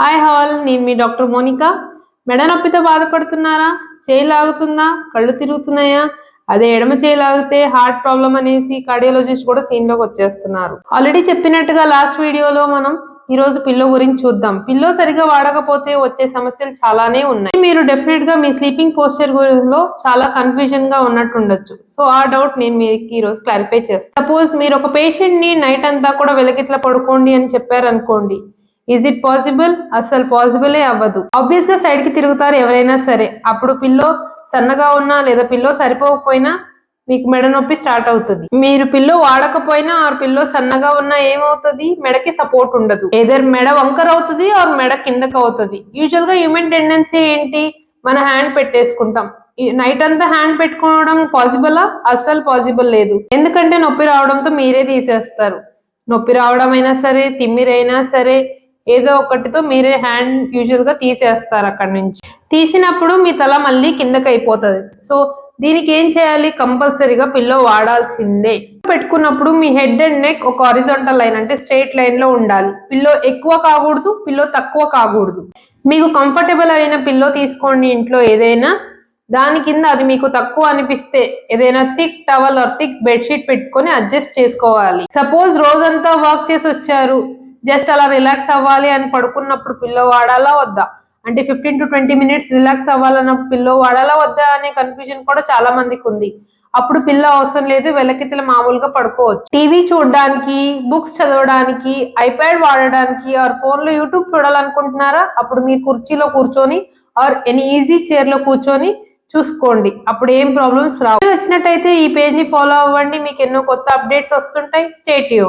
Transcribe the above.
Hi hall, నేను మీ doctor Monika. మెడ నొప్పితో బాధపడుతున్నారా? చేయి లాగుతుందా? కళ్ళు తిరుగుతున్నాయా? అదే ఎడమ చేయి లాగితే హార్ట్ ప్రాబ్లం అనేసి కార్డియాలజిస్ట్ కూడా సీన్లోకి వచ్చేస్తున్నారు. ఆల్రెడీ చెప్పినట్టుగా లాస్ట్ వీడియోలో మనం ఈరోజు పిల్లో గురించి చూద్దాం. పిల్లో సరిగా వాడకపోతే వచ్చే సమస్యలు చాలానే ఉన్నాయి. మీరు డెఫినెట్ గా మీ స్లీపింగ్ పోస్చర్ లో చాలా కన్ఫ్యూజన్ గా ఉన్నట్టు ఉండొచ్చు. సో ఆ డౌట్ నేను మీకు ఈ రోజు క్లారిఫై చేస్తాను. సపోజ్ మీరు ఒక పేషెంట్ ని నైట్ అంతా కూడా వెలకిట్లా పడుకోండి అని చెప్పారనుకోండి, ఈజ్ ఇట్ పాసిబుల్? అసలు పాసిబులే అవ్వదు. ఆబ్వియస్ గా సైడ్ కి తిరుగుతారు ఎవరైనా సరే. అప్పుడు పిల్లో సన్నగా ఉన్నా లేదా పిల్లో సరిపోకపోయినా మీకు మెడ నొప్పి స్టార్ట్ అవుతుంది. మీరు పిల్లో వాడకపోయినా ఆర్ పిల్లో సన్నగా ఉన్నా ఏమవుతుంది? మెడకి సపోర్ట్ ఉండదు. ఏదర్ మెడ వంకర అవుతుంది ఆర్ మెడ కిందకి అవుతుంది. యూజువల్ గా హ్యూమన్ టెండెన్సీ ఏంటి? మన హ్యాండ్ పెట్టేసుకుంటాం. నైట్ అంతా హ్యాండ్ పెట్టుకోవడం పాసిబులా? అస్సలు పాసిబుల్ లేదు. ఎందుకంటే నొప్పి రావడంతో మీరే తీసేస్తారు. నొప్పి రావడం అయినా సరే, తిమ్మిరైనా సరే, ఏదో ఒకటితో మీరే హ్యాండ్ యూజువల్ గా తీసేస్తారు. అక్కడి నుంచి తీసినప్పుడు మీ తల మళ్ళీ కిందకి అయిపోతుంది. సో దీనికి ఏం చేయాలి? కంపల్సరీగా పిల్లో వాడాల్సిందే. పెట్టుకున్నప్పుడు మీ హెడ్ అండ్ నెక్ ఒక హారిజాంటల్ లైన్ అంటే స్ట్రైట్ లైన్ లో ఉండాలి. పిల్లో ఎక్కువ కాకూడదు, పిల్లో తక్కువ కాకూడదు. మీకు కంఫర్టబుల్ అయిన పిల్లో తీసుకోండి. ఇంట్లో ఏదైనా దాని కింద అది మీకు తక్కువ అనిపిస్తే ఏదైనా thick towel or thick bedsheet పెట్టుకొని అడ్జస్ట్ చేసుకోవాలి. సపోజ్ రోజంతా వర్క్ చేసి వచ్చారు, జస్ట్ అలా రిలాక్స్ అవ్వాలి అని పడుకున్నప్పుడు పిల్లో వాడాలా వద్దా, అంటే 15 to 20 minutes రిలాక్స్ అవ్వాలన్న పిల్లో వాడాలా వద్దా అనే కన్ఫ్యూజన్ కూడా చాలా మందికి ఉంది. అప్పుడు పిల్లో అవసరం లేదు, వెలకితల మామూలుగా పడుకోవచ్చు. టీవీ చూడడానికి, బుక్స్ చదవడానికి, ఐప్యాడ్ వాడడానికి ఆర్ ఫోన్ లో యూట్యూబ్ చూడాలనుకుంటున్నారా? అప్పుడు మీ కుర్చీలో కూర్చొని ఆర్ ఎనీ ఈజీ చైర్ లో కూర్చొని చూసుకోండి. అప్పుడు ఏం ప్రాబ్లమ్స్ రావు. నచ్చినట్టయితే ఈ పేజ్ ని ఫాలో అవ్వండి. మీకు ఎన్నో కొత్త అప్డేట్స్ వస్తుంటాయి. Stay tuned.